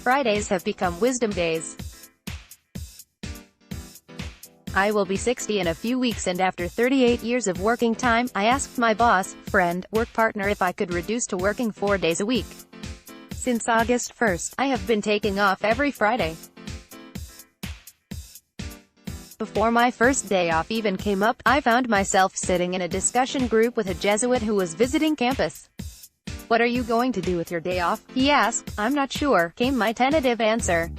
Fridays have become wisdom days. I will be 60 in a few weeks, and after 38 years of working time, I asked my boss, friend, work partner if I could reduce to working 4 days a week. Since August 1st, I have been taking off every Friday. Before my first day off even came up, I found myself sitting in a discussion group with a Jesuit who was visiting campus. "What are you going to do with your day off?" he asked. "I'm not sure," came my tentative answer.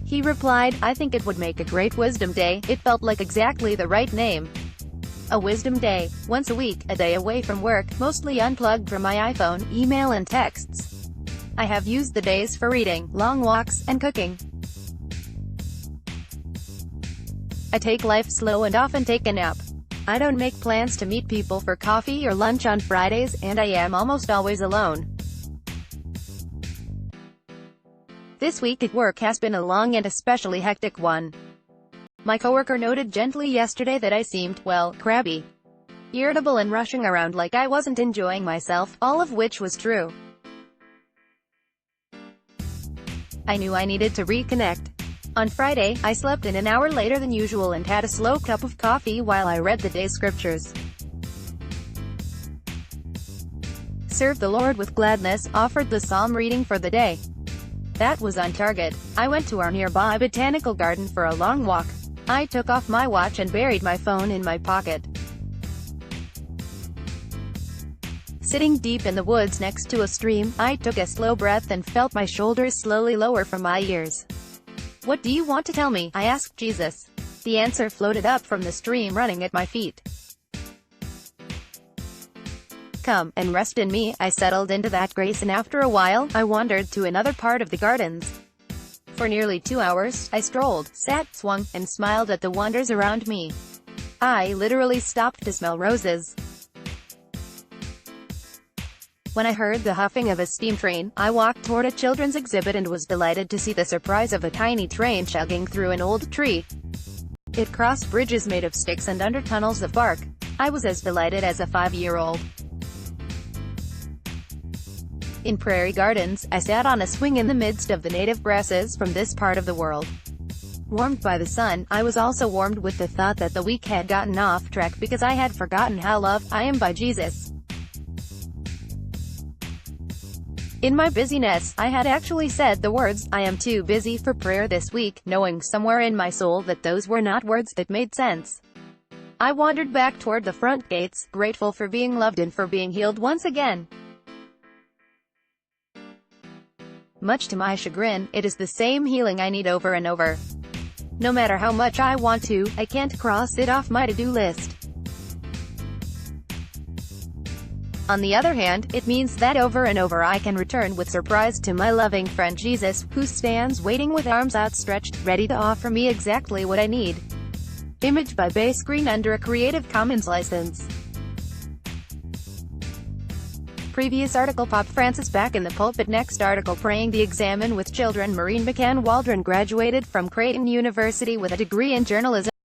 He replied, "I think it would make a great wisdom day." It felt like exactly the right name. A wisdom day. Once a week, a day away from work, mostly unplugged from my iPhone, email and texts. I have used the days for reading, long walks, and cooking. I take life slow and often take a nap. I don't make plans to meet people for coffee or lunch on Fridays, and I am almost always alone. This week at work has been a long and especially hectic one. My coworker noted gently yesterday that I seemed, well, crabby, irritable and rushing around like I wasn't enjoying myself, all of which was true. I knew I needed to reconnect. On Friday, I slept in an hour later than usual and had a slow cup of coffee while I read the day's scriptures. Serve the Lord with gladness, offered the psalm reading for the day. That was on target. I went to our nearby botanical garden for a long walk. I took off my watch and buried my phone in my pocket. Sitting deep in the woods next to a stream, I took a slow breath and felt my shoulders slowly lower from my ears. "What do you want to tell me?" I asked Jesus. The answer floated up from the stream running at my feet. "Come and rest in me." I settled into that grace, and after a while, I wandered to another part of the gardens. For nearly 2 hours, I strolled, sat, swung, and smiled at the wonders around me. I literally stopped to smell roses. When I heard the huffing of a steam train, I walked toward a children's exhibit and was delighted to see the surprise of a tiny train chugging through an old tree. It crossed bridges made of sticks and under tunnels of bark. I was as delighted as a 5-year-old. In Prairie Gardens, I sat on a swing in the midst of the native grasses from this part of the world. Warmed by the sun, I was also warmed with the thought that the week had gotten off track because I had forgotten how loved I am by Jesus. In my busyness, I had actually said the words, "I am too busy for prayer" this week, knowing somewhere in my soul that those were not words that made sense. I wandered back toward the front gates, grateful for being loved and for being healed once again. Much to my chagrin, it is the same healing I need over and over. No matter how much I want to, I can't cross it off my to-do list. On the other hand, it means that over and over I can return with surprise to my loving friend Jesus, who stands waiting with arms outstretched, ready to offer me exactly what I need. Image by Base Green under a Creative Commons license. Previous article: Pope Francis back in the pulpit. Next article: Praying the Examen with Children. Maureen McCann Waldron graduated from Creighton University with a degree in journalism.